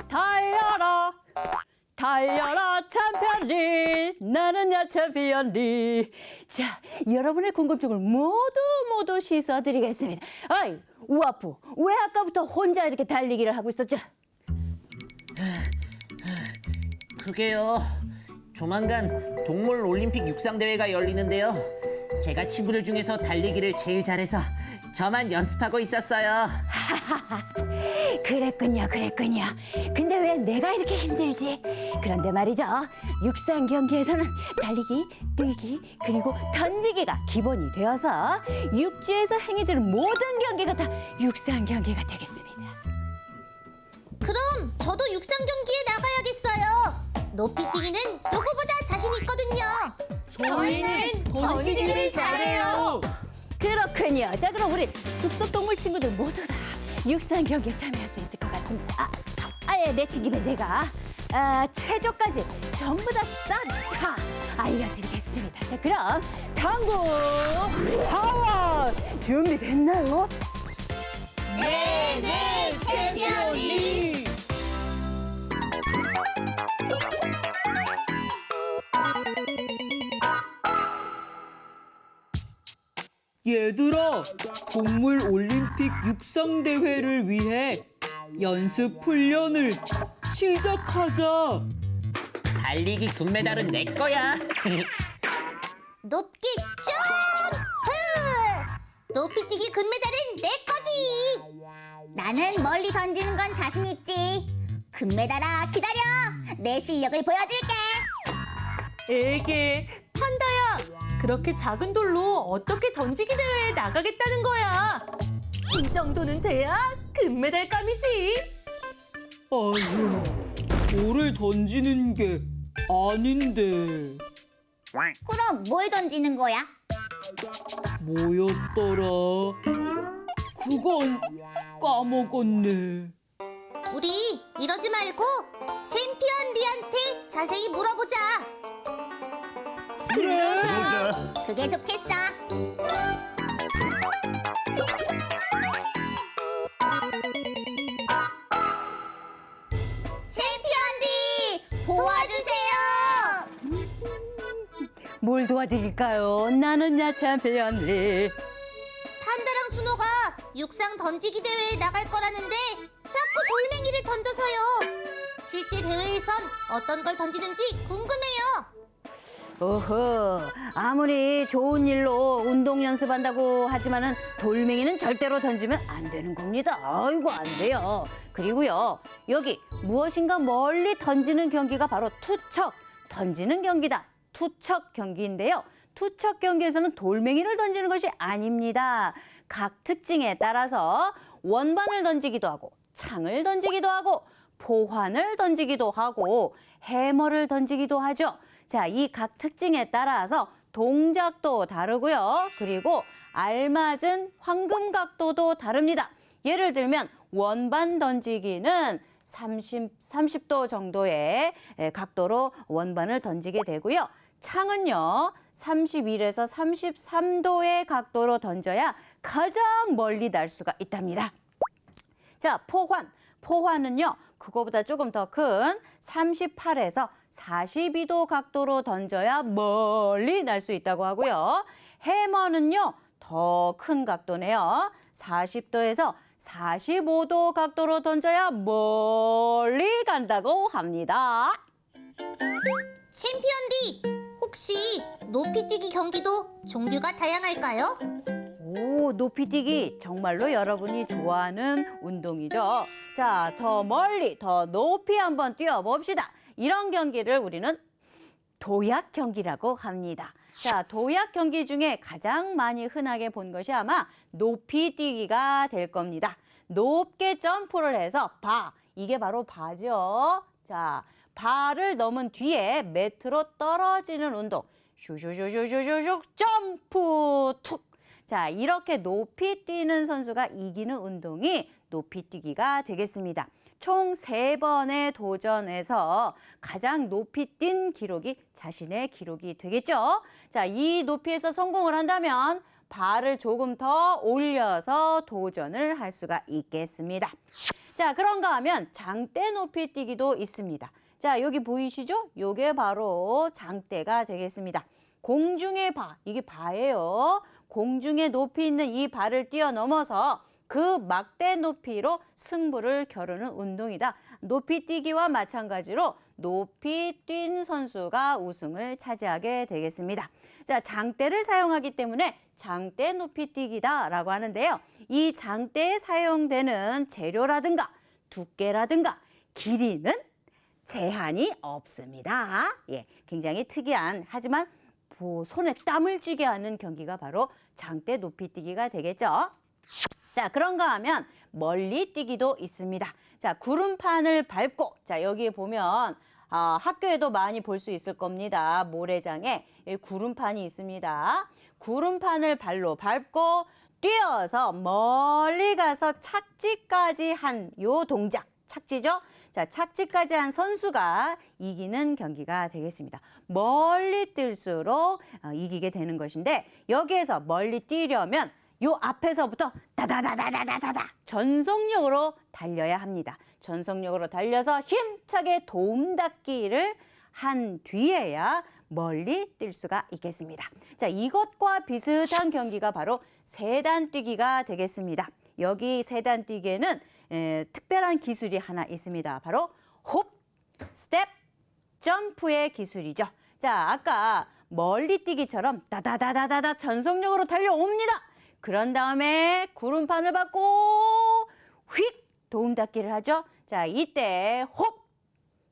달려라 달려라 챔피언리 나는야 챔피언리. 자, 여러분의 궁금증을 모두 씻어드리겠습니다. 아이, 우아프, 왜 아까부터 혼자 이렇게 달리기를 하고 있었죠? 그게요. 조만간 동물 올림픽 육상 대회가 열리는데요. 제가 친구들 중에서 달리기를 제일 잘해서 저만 연습하고 있었어요. 그랬군요. 근데 왜 내가 이렇게 힘들지? 그런데 말이죠, 육상 경기에서는 달리기, 뛰기, 그리고 던지기가 기본이 되어서 육지에서 행해지는 모든 경기가 다 육상 경기가 되겠습니다. 그럼 저도 육상 경기에 나가야겠어요. 높이뛰기는 누구보다 자신 있거든요. 저희는 던지기를 잘해요. 그렇군요. 자, 그럼 우리 숲속 동물 친구들 모두 다 육상 경기에 참여할 수 있을 것 같습니다. 아예 내친 김에 내가 체조까지 전부 다 싹 다 알려드리겠습니다. 자, 그럼 당구 파워 준비됐나요? 네, 챔피언님. 얘들아, 동물 올림픽 육상 대회를 위해 연습 훈련을 시작하자. 달리기 금메달은 내 거야. 높게 점프! 높이뛰기 금메달은 내 거지. 나는 멀리 던지는 건 자신 있지. 금메달아, 기다려. 내 실력을 보여줄게. 에게, 판다야. 그렇게 작은 돌로 어떻게 던지기 대회에 나가겠다는 거야? 이 정도는 돼야 금메달감이지. 아휴, 돌을 던지는 게 아닌데. 그럼 뭘 던지는 거야? 뭐였더라? 그건 까먹었네. 우리 이러지 말고 챔피언 리한테 자세히 물어보자. 그래. 그게 좋겠어. 챔피언 리 도와주세요. 뭘 도와드릴까요? 나는야 챔피언리. 판다랑 순호가 육상 던지기 대회에 나갈 거라는데 자꾸 돌멩이를 던져서요. 실제 대회에선 어떤 걸 던지는지 궁금해요. 어허, 아무리 좋은 일로 운동 연습한다고 하지만은 돌멩이는 절대로 던지면 안 되는 겁니다. 아이고, 안 돼요. 그리고요, 여기 무엇인가 멀리 던지는 경기가 바로 투척 던지는 경기다. 투척 경기인데요. 투척 경기에서는 돌멩이를 던지는 것이 아닙니다. 각 특징에 따라서 원반을 던지기도 하고, 창을 던지기도 하고, 포환을 던지기도 하고, 해머를 던지기도 하죠. 자, 이 각 특징에 따라서 동작도 다르고요. 그리고 알맞은 황금 각도도 다릅니다. 예를 들면 원반 던지기는 30도 정도의 각도로 원반을 던지게 되고요. 창은요, 31에서 33도의 각도로 던져야 가장 멀리 날 수가 있답니다. 자, 포환은요, 그거보다 조금 더 큰 38에서 42도 각도로 던져야 멀리 날 수 있다고 하고요. 해머는요, 더 큰 각도네요. 40도에서 45도 각도로 던져야 멀리 간다고 합니다. 챔피언 리 혹시 높이뛰기 경기도 종류가 다양할까요? 오, 높이뛰기 정말로 여러분이 좋아하는 운동이죠. 자, 더 멀리, 더 높이 한번 뛰어봅시다. 이런 경기를 우리는 도약 경기라고 합니다. 자, 도약 경기 중에 가장 많이 흔하게 본 것이 아마 높이뛰기가 될 겁니다. 높게 점프를 해서 이게 바로 바죠. 자, 바를 넘은 뒤에 매트로 떨어지는 운동. 슈슈슈슈슈슈 점프 툭. 자, 이렇게 높이 뛰는 선수가 이기는 운동이 높이뛰기가 되겠습니다. 총 3번의 도전에서 가장 높이 뛴 기록이 자신의 기록이 되겠죠. 자, 이 높이에서 성공을 한다면 발을 조금 더 올려서 도전을 할 수가 있겠습니다. 자, 그런가 하면 장대 높이 뛰기도 있습니다. 자, 여기 보이시죠? 요게 바로 장대가 되겠습니다. 공중의 바, 이게 바예요. 공중에 높이 있는 이 바를 뛰어넘어서 그 막대 높이로 승부를 겨루는 운동이다. 높이 뛰기와 마찬가지로 높이 뛴 선수가 우승을 차지하게 되겠습니다. 자, 장대를 사용하기 때문에 장대 높이 뛰기다라고 하는데요. 이 장대에 사용되는 재료라든가 두께라든가 길이는 제한이 없습니다. 예, 굉장히 특이한 하지만 손에 땀을 쥐게 하는 경기가 바로 장대 높이 뛰기가 되겠죠. 자, 그런가 하면 멀리 뛰기도 있습니다. 자, 구름판을 밟고, 자, 여기 보면 학교에도 많이 볼 수 있을 겁니다. 모래장에 여기 구름판이 있습니다. 구름판을 발로 밟고 뛰어서 멀리 가서 착지까지 한 요 동작, 착지죠? 자, 착지까지 한 선수가 이기는 경기가 되겠습니다. 멀리 뛸수록 이기게 되는 것인데 여기에서 멀리 뛰려면 요 앞에서부터 다다다다다다다 전속력으로 달려야 합니다. 전속력으로 달려서 힘차게 도움닫기를 한 뒤에야 멀리 뛸 수가 있겠습니다. 자, 이것과 비슷한 경기가 바로 세단 뛰기가 되겠습니다. 여기 세단 뛰기에는 특별한 기술이 하나 있습니다. 바로 홉, 스텝, 점프의 기술이죠. 자, 아까 멀리 뛰기처럼 다다다다다다 전속력으로 달려옵니다. 그런 다음에 구름판을 밟고 휙 도움닫기를 하죠. 자, 이때 홉,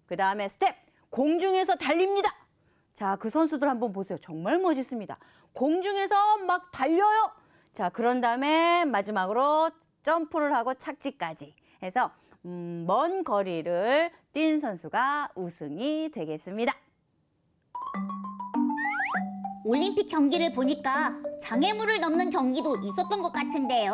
그 다음에 스텝, 공중에서 달립니다. 자, 그 선수들 한번 보세요. 정말 멋있습니다. 공중에서 막 달려요. 자, 그런 다음에 마지막으로 점프를 하고 착지까지 해서 먼 거리를 뛴 선수가 우승이 되겠습니다. 올림픽 경기를 보니까 장애물을 넘는 경기도 있었던 것 같은데요.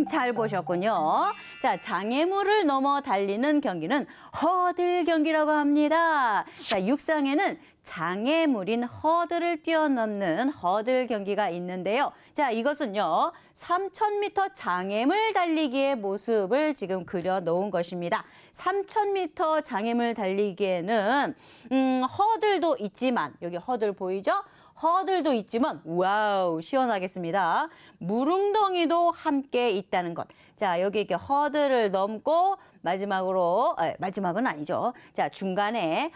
잘 보셨군요. 자, 장애물을 넘어 달리는 경기는 허들 경기라고 합니다. 자, 육상에는 장애물인 허들을 뛰어넘는 허들 경기가 있는데요. 자, 이것은요, 3000m 장애물 달리기의 모습을 지금 그려 놓은 것입니다. 3000m 장애물 달리기에는 허들도 있지만, 여기 허들 보이죠? 허들도 있지만 와우 시원하겠습니다. 무릉덩이도 함께 있다는 것. 자, 여기 이렇게 허들을 넘고 마지막으로 마지막은 아니죠. 자, 중간에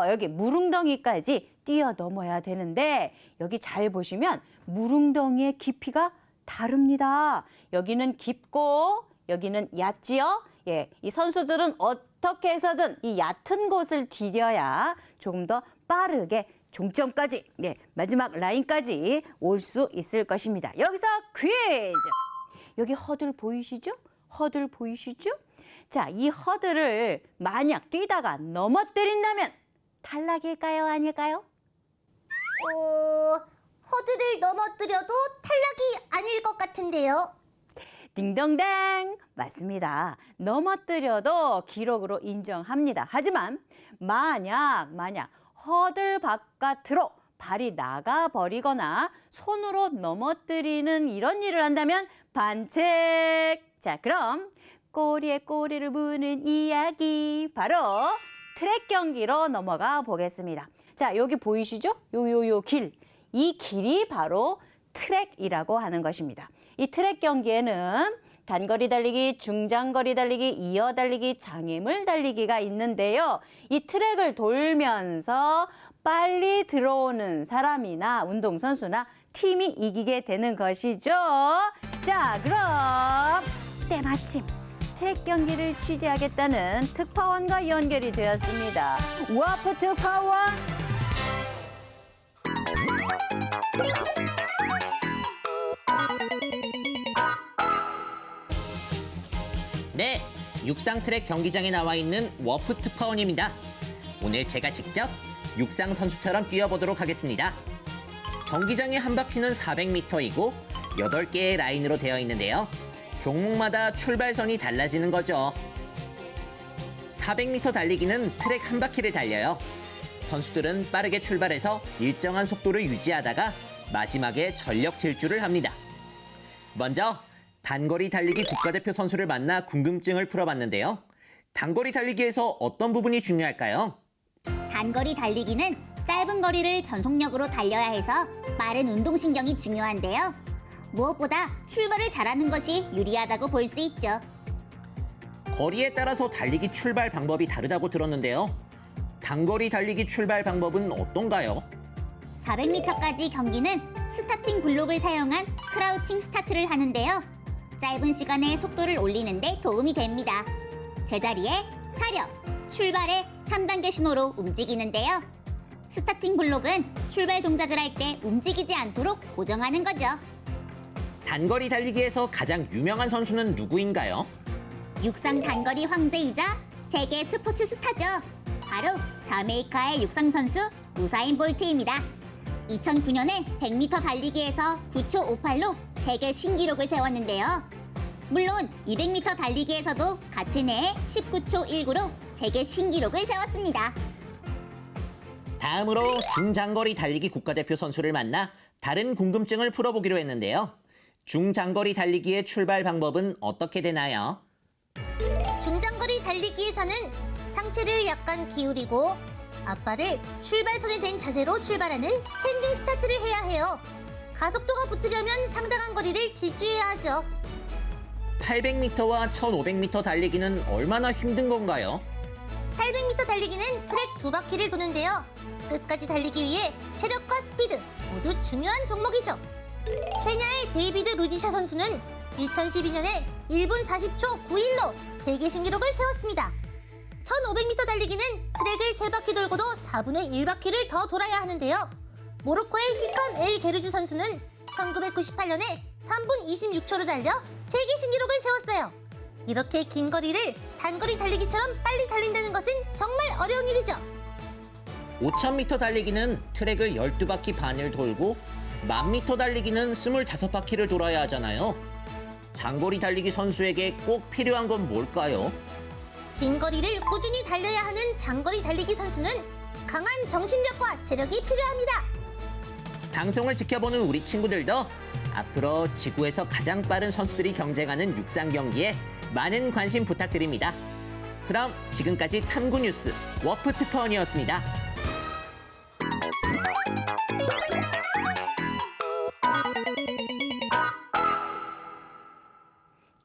여기 무릉덩이까지 뛰어넘어야 되는데 여기 잘 보시면 무릉덩이의 깊이가 다릅니다. 여기는 깊고 여기는 얕지요. 예, 이 선수들은 어떻게 해서든 이 얕은 곳을 디뎌야 조금 더 빠르게 종점까지, 네, 마지막 라인까지 올 수 있을 것입니다. 여기서 퀴즈! 여기 허들 보이시죠? 허들 보이시죠? 자, 이 허들을 만약 뛰다가 넘어뜨린다면 탈락일까요? 아닐까요? 허들을 넘어뜨려도 탈락이 아닐 것 같은데요. 딩동댕! 맞습니다. 넘어뜨려도 기록으로 인정합니다. 하지만 만약 허들 바깥으로 발이 나가버리거나 손으로 넘어뜨리는 이런 일을 한다면 반칙! 자, 그럼 꼬리에 꼬리를 무는 이야기 바로 트랙 경기로 넘어가 보겠습니다. 자, 여기 보이시죠? 요 길. 이 길이 바로 트랙이라고 하는 것입니다. 이 트랙 경기에는 단거리 달리기, 중장거리 달리기, 이어 달리기, 장애물 달리기가 있는데요. 이 트랙을 돌면서 빨리 들어오는 사람이나 운동선수나 팀이 이기게 되는 것이죠. 자, 그럼 때마침 트랙 경기를 취재하겠다는 특파원과 연결이 되었습니다. 와프 특파원! 네, 육상 트랙 경기장에 나와 있는 워프 특파원입니다. 오늘 제가 직접 육상 선수처럼 뛰어보도록 하겠습니다. 경기장의 한 바퀴는 400m이고 8개의 라인으로 되어 있는데요. 종목마다 출발선이 달라지는 거죠. 400m 달리기는 트랙 한 바퀴를 달려요. 선수들은 빠르게 출발해서 일정한 속도를 유지하다가 마지막에 전력 질주를 합니다. 먼저 단거리 달리기 국가대표 선수를 만나 궁금증을 풀어봤는데요. 단거리 달리기에서 어떤 부분이 중요할까요? 단거리 달리기는 짧은 거리를 전속력으로 달려야 해서 빠른 운동신경이 중요한데요. 무엇보다 출발을 잘하는 것이 유리하다고 볼 수 있죠. 거리에 따라서 달리기 출발 방법이 다르다고 들었는데요. 단거리 달리기 출발 방법은 어떤가요? 400m까지 경기는 스타팅 블록을 사용한 크라우칭 스타트를 하는데요. 짧은 시간에 속도를 올리는 데 도움이 됩니다. 제자리에 차렷, 출발의 3단계 신호로 움직이는데요. 스타팅 블록은 출발 동작을 할 때 움직이지 않도록 고정하는 거죠. 단거리 달리기에서 가장 유명한 선수는 누구인가요? 육상 단거리 황제이자 세계 스포츠 스타죠. 바로 자메이카의 육상 선수 우사인 볼트입니다. 2009년에 100m 달리기에서 9초 58로 세계 신기록을 세웠는데요. 물론 200m 달리기에서도 같은 해에 19초 19로 세계 신기록을 세웠습니다. 다음으로 중장거리 달리기 국가대표 선수를 만나 다른 궁금증을 풀어보기로 했는데요. 중장거리 달리기의 출발 방법은 어떻게 되나요? 중장거리 달리기에서는 상체를 약간 기울이고 앞발을 출발선에 댄 자세로 출발하는 스탠딩 스타트를 해야 해요. 가속도가 붙으려면 상당한 거리를 질주해야 하죠. 800m와 1500m 달리기는 얼마나 힘든 건가요? 800m 달리기는 트랙 2바퀴를 도는데요. 끝까지 달리기 위해 체력과 스피드 모두 중요한 종목이죠. 케냐의 데이비드 루디샤 선수는 2012년에 1분 40초 91로 세계 신기록을 세웠습니다. 1500m 달리기는 트랙을 3바퀴 돌고도 4분의 1바퀴를 더 돌아야 하는데요. 모로코의 히캄 엘 게르주 선수는 1998년에 3분 26초로 달려 세계 신기록을 세웠어요. 이렇게 긴 거리를 단거리 달리기처럼 빨리 달린다는 것은 정말 어려운 일이죠. 5000m 달리기는 트랙을 12바퀴 반을 돌고 1000m 달리기는 25바퀴를 돌아야 하잖아요. 장거리 달리기 선수에게 꼭 필요한 건 뭘까요? 긴 거리를 꾸준히 달려야 하는 장거리 달리기 선수는 강한 정신력과 체력이 필요합니다. 방송을 지켜보는 우리 친구들도 앞으로 지구에서 가장 빠른 선수들이 경쟁하는 육상 경기에 많은 관심 부탁드립니다. 그럼 지금까지 탐구 뉴스 워프 특파원이었습니다.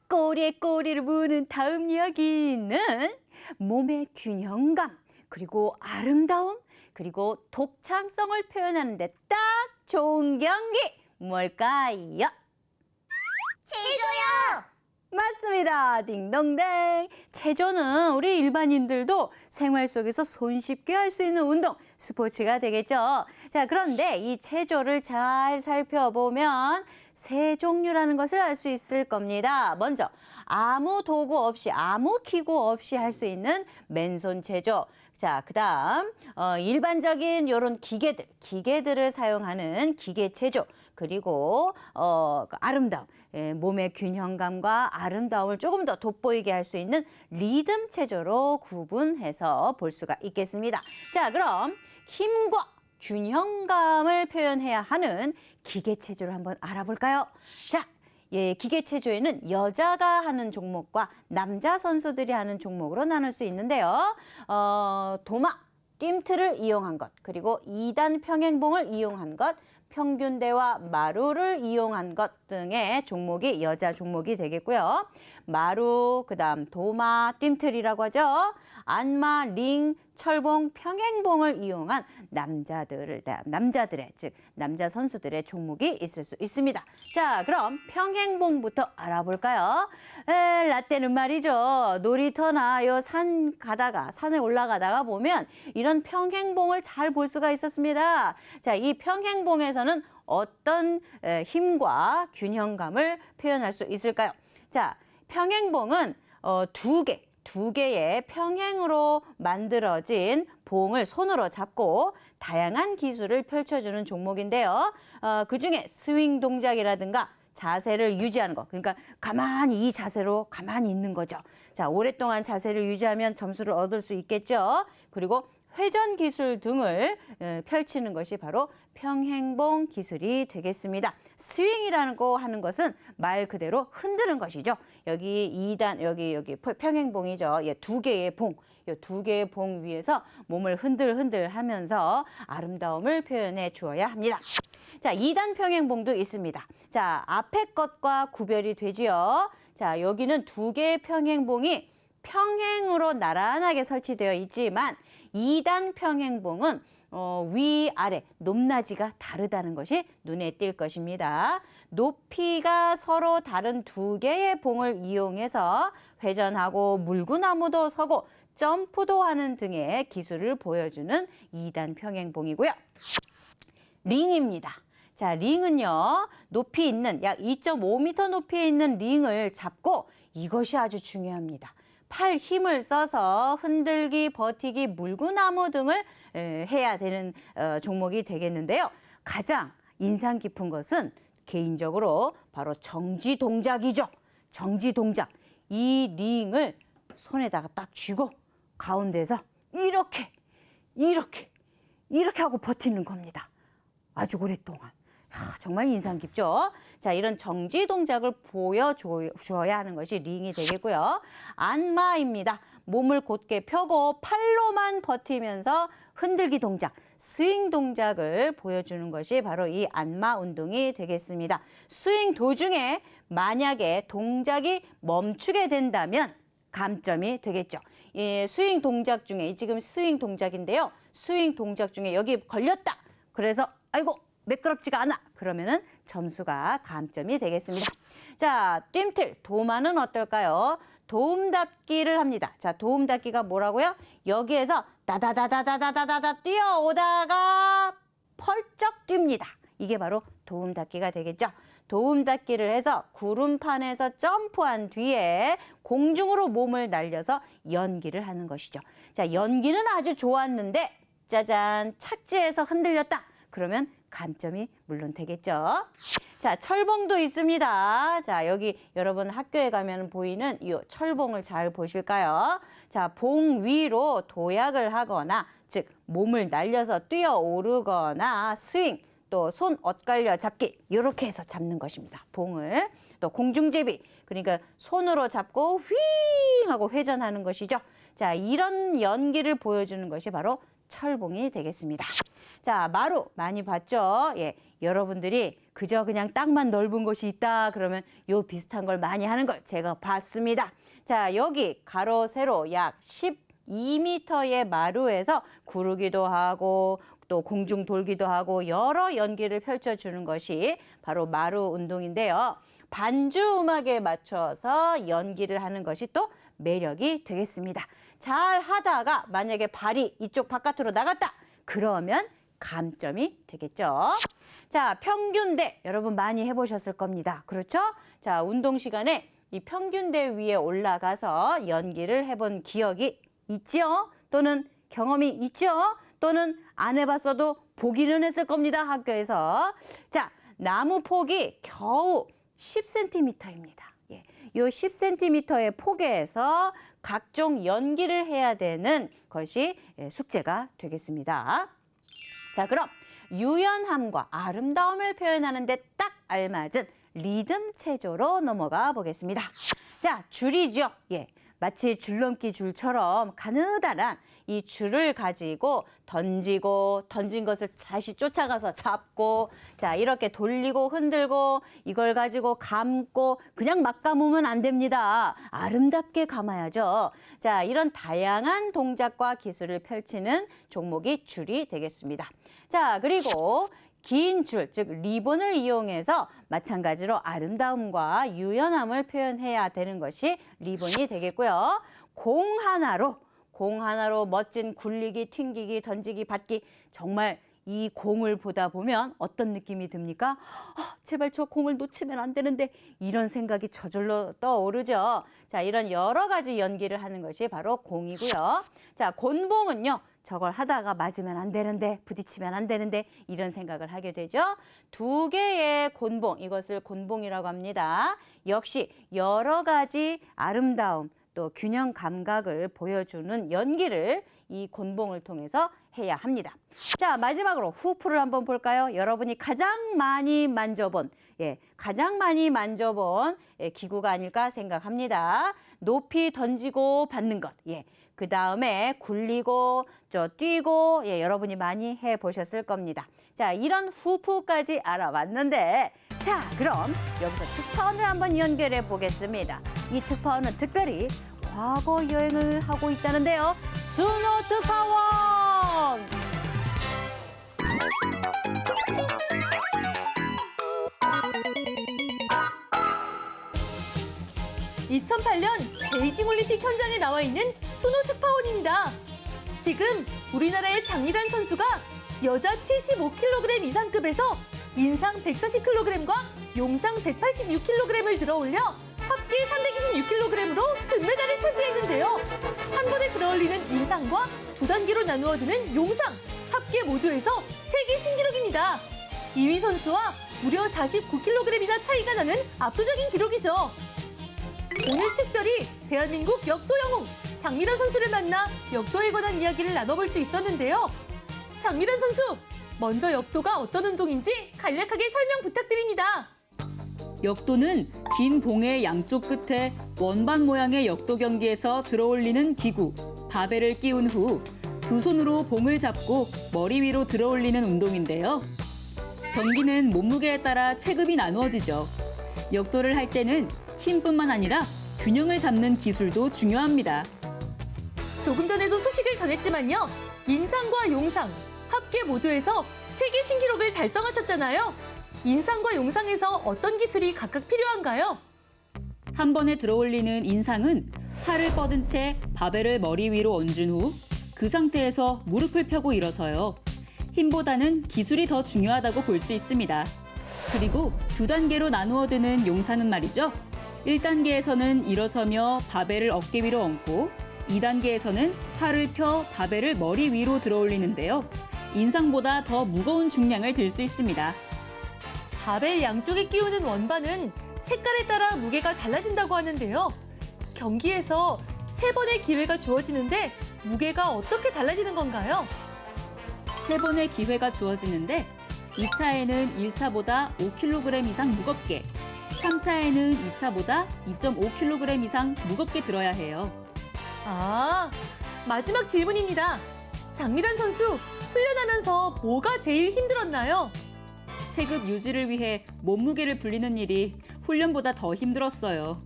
꼬리에 꼬리를 무는 다음 이야기는 몸의 균형감, 그리고 아름다움, 그리고 독창성을 표현하는 데 딱 좋은 경기 뭘까요? 체조요! 맞습니다. 딩동댕. 체조는 우리 일반인들도 생활 속에서 손쉽게 할 수 있는 운동, 스포츠가 되겠죠. 자, 그런데 이 체조를 잘 살펴보면 세 종류라는 것을 알 수 있을 겁니다. 먼저 아무 도구 없이, 아무 기구 없이 할 수 있는 맨손 체조. 자, 그다음 일반적인 이런 기계들을 사용하는 기계 체조. 그리고 아름다움, 몸의 균형감과 아름다움을 조금 더 돋보이게 할 수 있는 리듬 체조로 구분해서 볼 수가 있겠습니다. 자, 그럼 힘과 균형감을 표현해야 하는 기계 체조를 한번 알아볼까요? 자, 기계 체조에는 여자가 하는 종목과 남자 선수들이 하는 종목으로 나눌 수 있는데요. 도마, 뜀틀을 이용한 것, 그리고 2단 평행봉을 이용한 것, 평균대와 마루를 이용한 것 등의 종목이 여자 종목이 되겠고요. 마루, 그다음 도마, 뜀틀이라고 하죠. 안마, 링, 철봉, 평행봉을 이용한 남자들의, 즉 남자 선수들의 종목이 있을 수 있습니다. 자, 그럼 평행봉부터 알아볼까요? 라떼는 말이죠. 놀이터나 산에 올라가다가 보면 이런 평행봉을 잘 볼 수가 있었습니다. 자, 이 평행봉에서는 어떤 힘과 균형감을 표현할 수 있을까요? 자, 평행봉은 두 개의 평행으로 만들어진 봉을 손으로 잡고 다양한 기술을 펼쳐주는 종목인데요. 그중에 스윙 동작이라든가 자세를 유지하는 거, 그러니까 가만히 이 자세로 가만히 있는 거죠. 자, 오랫동안 자세를 유지하면 점수를 얻을 수 있겠죠. 그리고 회전 기술 등을 펼치는 것이 바로 평행봉 기술이 되겠습니다. 스윙이라는 거 하는 것은 말 그대로 흔드는 것이죠. 여기 2단, 여기 평행봉이죠. 예, 2개의 봉. 이 2개의 봉 위에서 몸을 흔들흔들 하면서 아름다움을 표현해 주어야 합니다. 자, 2단 평행봉도 있습니다. 자, 앞에 것과 구별이 되지요. 자, 여기는 2개의 평행봉이 평행으로 나란하게 설치되어 있지만 2단 평행봉은 위아래 높낮이가 다르다는 것이 눈에 띌 것입니다. 높이가 서로 다른 2개의 봉을 이용해서 회전하고 물구나무도 서고 점프도 하는 등의 기술을 보여주는 2단 평행봉이고요. 링입니다. 자, 링은요, 높이 있는 약 2.5m 높이에 있는 링을 잡고 이것이 아주 중요합니다. 팔 힘을 써서 흔들기, 버티기, 물구나무 등을 해야 되는 종목이 되겠는데요. 가장 인상 깊은 것은 개인적으로 바로 정지 동작이죠. 정지 동작. 이 링을 손에다가 딱 쥐고 가운데서 이렇게 하고 버티는 겁니다. 아주 오랫동안. 정말 인상 깊죠? 자, 이런 정지 동작을 보여줘야 하는 것이 링이 되겠고요. 안마입니다. 몸을 곧게 펴고 팔로만 버티면서 흔들기 동작, 스윙 동작을 보여주는 것이 바로 이 안마 운동이 되겠습니다. 스윙 도중에 만약에 동작이 멈추게 된다면 감점이 되겠죠. 예, 스윙 동작 중에, 지금 스윙 동작인데요. 스윙 동작 중에 여기 걸렸다. 그래서 아이고 매끄럽지가 않아. 그러면은 점수가 감점이 되겠습니다. 자, 뜀틀, 도마는 어떨까요? 도움닫기를 합니다. 자, 도움닫기가 뭐라고요? 여기에서 다다다다다다다다 뛰어오다가 펄쩍 뜁니다. 이게 바로 도움닫기가 되겠죠. 도움닫기를 해서 구름판에서 점프한 뒤에 공중으로 몸을 날려서 연기를 하는 것이죠. 자, 연기는 아주 좋았는데 짜잔, 착지해서 흔들렸다. 그러면 감점이 물론 되겠죠. 자, 철봉도 있습니다. 자, 여기 여러분 학교에 가면 보이는 이 철봉을 잘 보실까요? 자, 봉 위로 도약을 하거나, 즉 몸을 날려서 뛰어오르거나 스윙, 또 손 엇갈려 잡기, 이렇게 해서 잡는 것입니다. 봉을. 또 공중제비, 그러니까 손으로 잡고 휘 하고 회전하는 것이죠. 자, 이런 연기를 보여주는 것이 바로 철봉이 되겠습니다. 자, 마루 많이 봤죠? 예, 여러분들이 그저 그냥 땅만 넓은 곳이 있다 그러면 요 비슷한 걸 많이 하는 걸 제가 봤습니다. 자, 여기 가로 세로 약 12m의 마루에서 구르기도 하고 또 공중 돌기도 하고 여러 연기를 펼쳐주는 것이 바로 마루 운동인데요. 반주 음악에 맞춰서 연기를 하는 것이 또 매력이 되겠습니다. 잘 하다가 만약에 발이 이쪽 바깥으로 나갔다. 그러면 감점이 되겠죠. 자, 평균대 여러분 많이 해보셨을 겁니다. 그렇죠? 자, 운동 시간에 이 평균대 위에 올라가서 연기를 해본 기억이 있죠? 또는 경험이 있죠? 또는 안 해봤어도 보기는 했을 겁니다. 학교에서. 자, 나무 폭이 겨우 10cm입니다. 예, 이 10cm의 폭에서 각종 연기를 해야 되는 것이 숙제가 되겠습니다. 자, 그럼 유연함과 아름다움을 표현하는 데 딱 알맞은 리듬 체조로 넘어가 보겠습니다. 자, 줄이죠. 예, 마치 줄넘기 줄처럼 가느다란 이 줄을 가지고 던지고 던진 것을 다시 쫓아가서 잡고 자 이렇게 돌리고 흔들고 이걸 가지고 감고 그냥 막 감으면 안 됩니다. 아름답게 감아야죠. 자 이런 다양한 동작과 기술을 펼치는 종목이 줄이 되겠습니다. 자 그리고 긴 줄, 즉 리본을 이용해서 마찬가지로 아름다움과 유연함을 표현해야 되는 것이 리본이 되겠고요. 공 하나로 멋진 굴리기, 튕기기, 던지기, 받기 정말 이 공을 보다 보면 어떤 느낌이 듭니까? 제발 저 공을 놓치면 안 되는데 이런 생각이 저절로 떠오르죠. 자, 이런 여러 가지 연기를 하는 것이 바로 공이고요. 자, 곤봉은요. 저걸 하다가 맞으면 안 되는데 부딪히면 안 되는데 이런 생각을 하게 되죠. 두 개의 곤봉, 이것을 곤봉이라고 합니다. 역시 여러 가지 아름다움 또 균형 감각을 보여주는 연기를 이 곤봉을 통해서 해야 합니다. 자, 마지막으로 후프를 한번 볼까요? 여러분이 가장 많이 만져본 기구가 아닐까 생각합니다. 높이 던지고 받는 것. 그 다음에 굴리고 뛰고 여러분이 많이 해보셨을 겁니다. 자, 이런 후프까지 알아봤는데 자, 그럼 여기서 특파원을 한번 연결해 보겠습니다. 이 특파원은 특별히 과거 여행을 하고 있다는데요. 순호 특파원! 2008년 베이징 올림픽 현장에 나와 있는 순호 특파원입니다. 지금 우리나라의 장미란 선수가 여자 75kg 이상급에서 인상 140kg과 용상 186kg을 들어올려 합계 326kg으로 금메달을 차지했는데요. 한 번에 들어올리는 인상과 두 단계로 나누어 두는 용상, 합계 모두에서 세계 신기록입니다. 2위 선수와 무려 49kg이나 차이가 나는 압도적인 기록이죠. 오늘 특별히 대한민국 역도 영웅 장미란 선수를 만나 역도에 관한 이야기를 나눠볼 수 있었는데요. 장미란 선수, 먼저 역도가 어떤 운동인지 간략하게 설명 부탁드립니다. 역도는 긴 봉의 양쪽 끝에 원반 모양의 역도 경기에서 들어올리는 기구, 바벨을 끼운 후 두 손으로 봉을 잡고 머리 위로 들어올리는 운동인데요. 경기는 몸무게에 따라 체급이 나누어지죠. 역도를 할 때는 힘뿐만 아니라 균형을 잡는 기술도 중요합니다. 조금 전에도 소식을 전했지만요. 인상과 용상, 합계 모두에서 세계 신기록을 달성하셨잖아요. 인상과 용상에서 어떤 기술이 각각 필요한가요? 한 번에 들어올리는 인상은 팔을 뻗은 채 바벨을 머리 위로 얹은 후 그 상태에서 무릎을 펴고 일어서요. 힘보다는 기술이 더 중요하다고 볼 수 있습니다. 그리고 두 단계로 나누어 드는 용상은 말이죠. 1단계에서는 일어서며 바벨을 어깨 위로 얹고 2단계에서는 팔을 펴 바벨을 머리 위로 들어올리는데요. 인상보다 더 무거운 중량을 들 수 있습니다. 바벨 양쪽에 끼우는 원반은 색깔에 따라 무게가 달라진다고 하는데요. 경기에서 3번의 기회가 주어지는데 무게가 어떻게 달라지는 건가요? 3번의 기회가 주어지는데 2차에는 1차보다 5kg 이상 무겁게, 3차에는 2차보다 2.5kg 이상 무겁게 들어야 해요. 아, 마지막 질문입니다. 장미란 선수, 훈련하면서 뭐가 제일 힘들었나요? 체급 유지를 위해 몸무게를 불리는 일이 훈련보다 더 힘들었어요.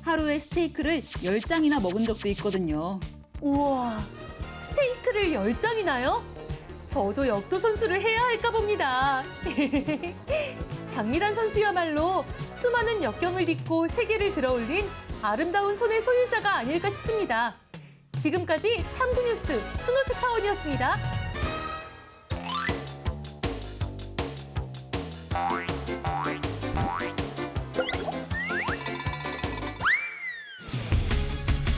하루에 스테이크를 10장이나 먹은 적도 있거든요. 우와, 스테이크를 10장이나요? 저도 역도 선수를 해야 할까 봅니다. 장미란 선수야말로 수많은 역경을 딛고 세계를 들어올린 아름다운 손의 소유자가 아닐까 싶습니다. 지금까지 탐구뉴스 순호 특파원이었습니다.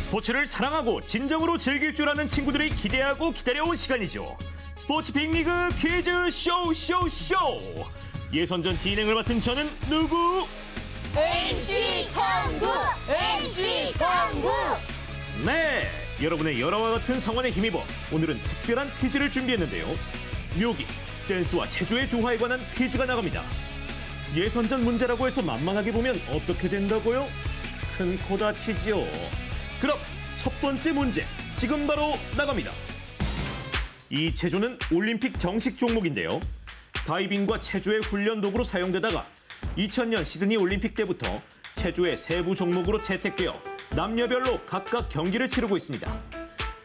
스포츠를 사랑하고 진정으로 즐길 줄 아는 친구들이 기대하고 기다려온 시간이죠. 스포츠 빅리그 퀴즈 쇼. 예선전 진행을 맡은 저는 누구? MC 강구! 네, 여러분의 열화와 같은 성원에 힘입어 오늘은 특별한 퀴즈를 준비했는데요. 묘기, 댄스와 체조의 조화에 관한 퀴즈가 나갑니다. 예선전 문제라고 해서 만만하게 보면 어떻게 된다고요? 큰 코 다치죠. 그럼 첫 번째 문제 지금 바로 나갑니다. 이 체조는 올림픽 정식 종목인데요. 다이빙과 체조의 훈련 도구로 사용되다가 2000년 시드니 올림픽 때부터 체조의 세부 종목으로 채택되어 남녀별로 각각 경기를 치르고 있습니다.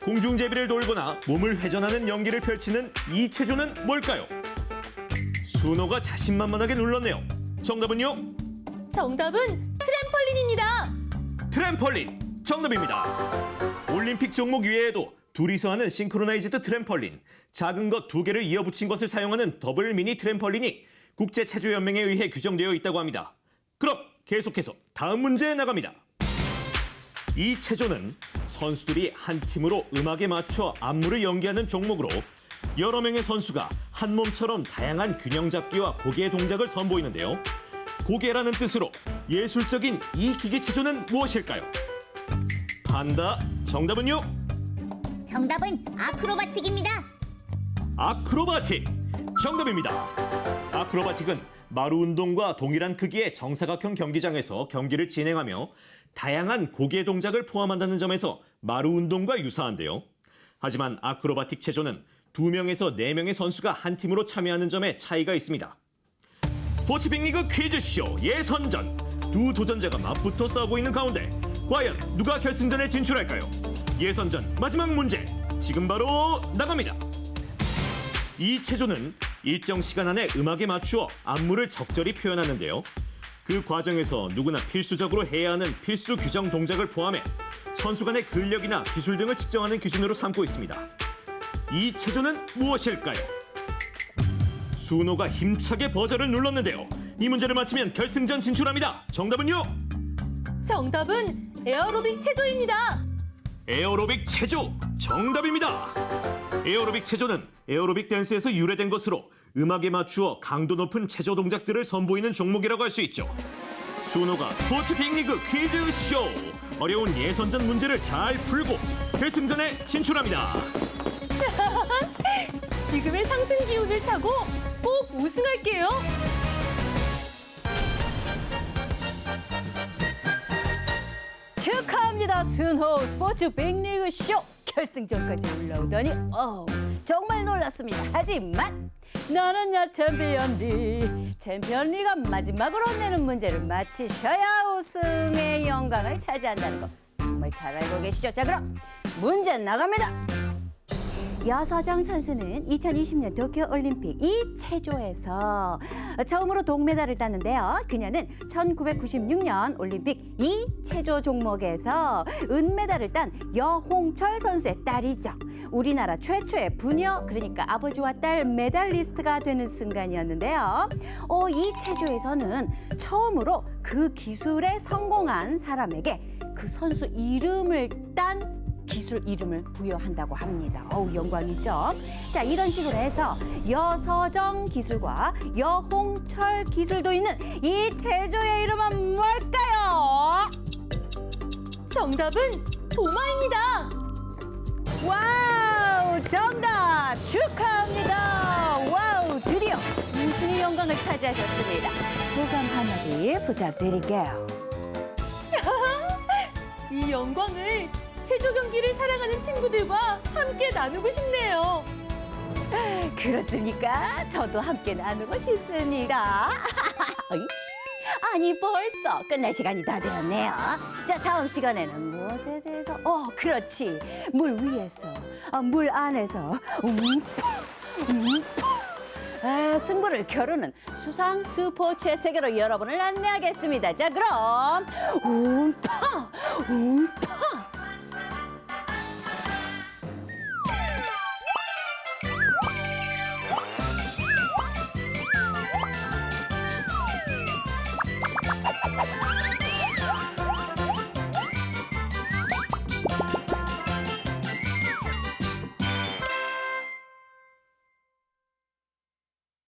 공중제비를 돌거나 몸을 회전하는 연기를 펼치는 이 체조는 뭘까요? 순호가 자신만만하게 눌렀네요. 정답은요? 정답은 트램펄린입니다. 트램펄린 정답입니다. 올림픽 종목 외에도 둘이서 하는 싱크로나이즈드 트램펄린, 작은 것 2개를 이어붙인 것을 사용하는 더블 미니 트램펄린이 국제체조연맹에 의해 규정되어 있다고 합니다. 그럼 계속해서 다음 문제 나갑니다. 이 체조는 선수들이 한 팀으로 음악에 맞춰 안무를 연기하는 종목으로 여러 명의 선수가 한 몸처럼 다양한 균형 잡기와 고개 동작을 선보이는데요. 고개라는 뜻으로 예술적인 이 기계 체조는 무엇일까요? 판다, 정답은요? 정답은 아크로바틱입니다. 아크로바틱 정답입니다. 아크로바틱은 마루 운동과 동일한 크기의 정사각형 경기장에서 경기를 진행하며 다양한 고개 동작을 포함한다는 점에서 마루 운동과 유사한데요. 하지만 아크로바틱 체조는 2명에서 4명의 선수가 한 팀으로 참여하는 점에 차이가 있습니다. 스포츠 빅리그 퀴즈쇼 예선전, 두 도전자가 맞붙어 싸우고 있는 가운데 과연 누가 결승전에 진출할까요? 예선전 마지막 문제 지금 바로 나갑니다. 이 체조는 일정 시간 안에 음악에 맞추어 안무를 적절히 표현하는데요. 그 과정에서 누구나 필수적으로 해야 하는 필수 규정 동작을 포함해 선수 간의 근력이나 기술 등을 측정하는 기준으로 삼고 있습니다. 이 체조는 무엇일까요? 수노가 힘차게 버저를 눌렀는데요. 이 문제를 맞히면 결승전 진출합니다. 정답은요? 정답은 에어로빅 체조입니다. 에어로빅 체조 정답입니다. 에어로빅 체조는 에어로빅 댄스에서 유래된 것으로 음악에 맞추어 강도 높은 체조 동작들을 선보이는 종목이라고 할 수 있죠. 수노가 스포츠 빅리그 퀴즈쇼 어려운 예선전 문제를 잘 풀고 결승전에 진출합니다. 지금의 상승 기운을 타고 꼭 우승할게요. 축하합니다. 순호 스포츠 빅리그 쇼 결승전까지 올라오다니 정말 놀랐습니다. 하지만 나는야 챔피언리가 마지막으로 내는 문제를 맞히셔야 우승의 영광을 차지한다는 거 정말 잘 알고 계시죠? 자, 그럼 문제 나갑니다. 여서정 선수는 2020년 도쿄올림픽 이 체조에서 처음으로 동메달을 땄는데요. 그녀는 1996년 올림픽 이 체조 종목에서 은메달을 딴 여홍철 선수의 딸이죠. 우리나라 최초의 부녀, 그러니까 아버지와 딸 메달리스트가 되는 순간이었는데요. 이 체조에서는 처음으로 그 기술에 성공한 사람에게 그 선수 이름을 딴 기술 이름을 부여한다고 합니다. 영광이죠. 자, 이런 식으로 해서 여서정 기술과 여홍철 기술도 있는 이 체조의 이름은 뭘까요? 정답은 도마입니다. 와우, 정답 축하합니다. 와우, 드디어 우승의 영광을 차지하셨습니다. 소감 한마디 부탁드릴게요. 이 영광을 체조 경기를 사랑하는 친구들과 함께 나누고 싶네요. 그렇습니까? 저도 함께 나누고 싶습니다. 아니, 벌써 끝날 시간이 다 되었네요. 자, 다음 시간에는 무엇에 대해서? 그렇지. 물 위에서, 물 안에서, 승부를 겨루는 수상 스포츠의 세계로 여러분을 안내하겠습니다. 자, 그럼, 움파!